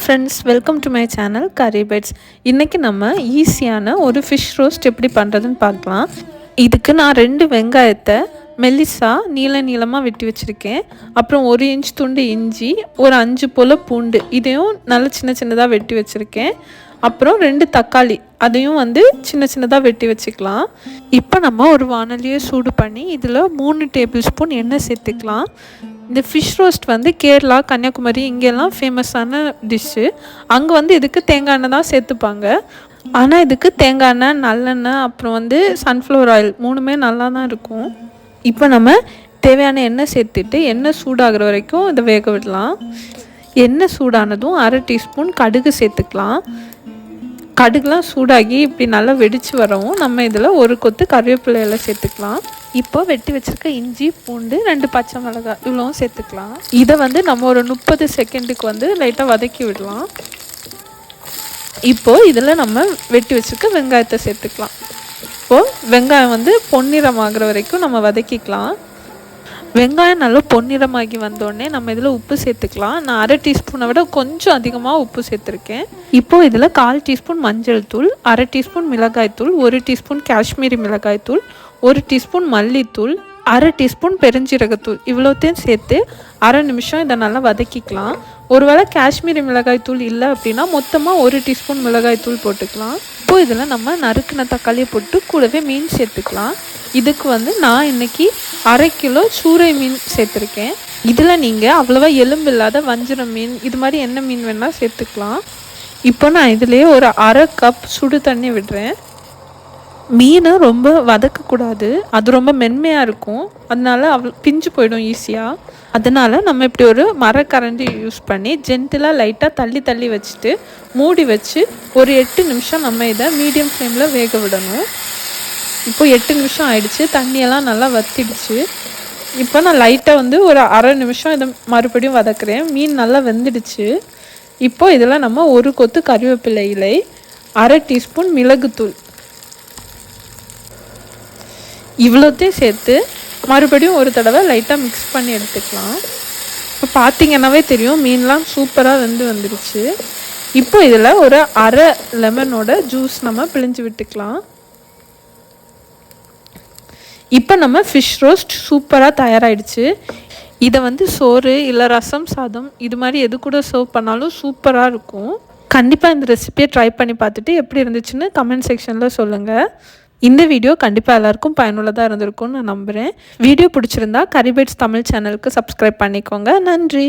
Friends, welcome to my channel curry bites. இன்றைக்கி நம்ம ஈஸியான ஒரு ஃபிஷ் ரோஸ்ட் எப்படி பண்ணுறதுன்னு பார்க்கலாம். இதுக்கு நான் 2 வெங்காயத்தை மெல்லிசா நீளமாக வெட்டி வச்சுருக்கேன். அப்புறம் 1 இன்ச் துண்டு இஞ்சி, ஒரு 5 போல் பூண்டு, இதையும் நல்லா சின்னதாக வெட்டி வச்சுருக்கேன். அப்புறம் 2 தக்காளி, அதையும் சின்னதாக வெட்டி வச்சுக்கலாம். இப்போ நம்ம ஒரு வானலியை சூடு பண்ணி இதில் 3 டேபிள் ஸ்பூன் எண்ணெய் சேர்த்துக்கலாம். இந்த ஃபிஷ் ரோஸ்ட் கேரளா, கன்னியாகுமரி இங்கெல்லாம் ஃபேமஸான டிஷ்ஷு. அங்கே இதுக்கு தேங்காய் எண்ணெய் தான் சேர்த்துப்பாங்க. ஆனால் இதுக்கு தேங்காய் எண்ணெய், நல்லெண்ணெய், அப்புறம் சன்ஃப்ளவர் ஆயில் 3மே நல்லா தான் இருக்கும். இப்போ நம்ம தேவையான எண்ணெய் சேர்த்துட்டு எண்ணெய் சூடாகிற வரைக்கும் இதை வேக விடலாம். எண்ணெய் சூடானதும் 1/2 டீஸ்பூன் கடுகு சேர்த்துக்கலாம். கடுகுலாம் சூடாகி இப்படி நல்லா வெடித்து வரவும் நம்ம இதில் ஒரு கொத்து கருவேப்பிலை எல்லாம் சேர்த்துக்கலாம். இப்போ வெட்டி வச்சுருக்க இஞ்சி, பூண்டு, 2 பச்சை மிளகாய் இவ்வளவும் சேர்த்துக்கலாம். இதை நம்ம ஒரு 30 செகண்டுக்கு லைட்டாக வதக்கி விடலாம். இப்போது இதில் நம்ம வெட்டி வச்சுருக்க வெங்காயத்தை சேர்த்துக்கலாம். இப்போது வெங்காயம் பொன்னிறமாகிற வரைக்கும் நம்ம வதக்கிக்கலாம். வெங்காயம் நல்லா பொன்னிறமாகி வந்தோடனே நம்ம இதில் உப்பு சேர்த்துக்கலாம். நான் 1/2 டீஸ்பூனை விட கொஞ்சம் அதிகமாக உப்பு சேர்த்துருக்கேன். இப்போது இதில் 1/4 டீஸ்பூன் மஞ்சள் தூள், 1/2 டீஸ்பூன் மிளகாய்த்தூள், 1 டீஸ்பூன் காஷ்மீரி மிளகாய்த்தூள், 1 டீஸ்பூன் மல்லித்தூள், 1/2 டீஸ்பூன் பெருஞ்சீரகத்தூள் இவ்வளோத்தையும் சேர்த்து 1/2 நிமிஷம் இதை நல்லா வதக்கிக்கலாம். ஒருவேளை காஷ்மீரி மிளகாய்த்தூள் இல்லை அப்படின்னா மொத்தமாக 1 டீஸ்பூன் மிளகாய்த்தூள் போட்டுக்கலாம். இப்போது இதில் நம்ம நறுக்கின தக்காளியை போட்டு கூடவே மீன் சேர்த்துக்கலாம். இதுக்கு நான் இன்றைக்கி 1/2 கிலோ சூறை மீன் சேர்த்துருக்கேன். இதில் நீங்கள் அவ்வளோவா எலும்பு இல்லாத வஞ்சிரம் மீன், இது மாதிரி என்ன மீன் வேணால் சேர்த்துக்கலாம். இப்போ நான் இதிலே ஒரு 1/2 கப் சுடு தண்ணி விடுறேன். மீனை ரொம்ப வதக்கக்கூடாது, அது ரொம்ப மென்மையாக இருக்கும், அதனால பிஞ்சு போயிடும் ஈஸியாக. அதனால் நம்ம இப்படி ஒரு மரக்கரண்டி யூஸ் பண்ணி ஜென்டிலாக லைட்டாக தள்ளி வச்சுட்டு மூடி வச்சு ஒரு 8 நிமிஷம் நம்ம இதை மீடியம் ஃப்ளேமில் வேக விடணும். இப்போ 8 நிமிஷம் ஆயிடுச்சு, தண்ணியெல்லாம் நல்லா வத்திடுச்சு. இப்போ நான் லைட்டாக ஒரு 1/2 நிமிஷம் இதை மறுபடியும் வதக்குறேன். மீன் நல்லா வெந்துடுச்சு. இப்போது இதில் நம்ம ஒரு கொத்து கறிவேப்பிலை இலை, 1/2 டீஸ்பூன் மிளகுத்தூள் இவ்வளோத்தையும் சேர்த்து மறுபடியும் ஒரு தடவை லைட்டாக மிக்ஸ் பண்ணி எடுத்துக்கலாம். இப்போ பார்த்திங்கன்னாவே தெரியும் மீன்லாம் சூப்பராக வந்துடுச்சு. இப்போ இதில் ஒரு 1/2 லெமனோட ஜூஸ் நம்ம பிழிஞ்சு விட்டுக்கலாம். இப்போ நம்ம ஃபிஷ் ரோஸ்ட் சூப்பராக தயாராகிடுச்சு. இதை சோறு இல்லை ரசம் சாதம் இது மாதிரி எது கூட சர்வ் பண்ணாலும் சூப்பராக இருக்கும். கண்டிப்பாக இந்த ரெசிபியை ட்ரை பண்ணி பார்த்துட்டு எப்படி இருந்துச்சுன்னு கமெண்ட் செக்ஷனில் சொல்லுங்கள். இந்த வீடியோ கண்டிப்பாக எல்லாருக்கும் பயனுள்ளதாக இருந்திருக்கும்னு நான் நம்புகிறேன். வீடியோ பிடிச்சிருந்தா கரி பைட்ஸ் தமிழ் சேனலுக்கு சப்ஸ்கிரைப் பண்ணிக்கோங்க. நன்றி.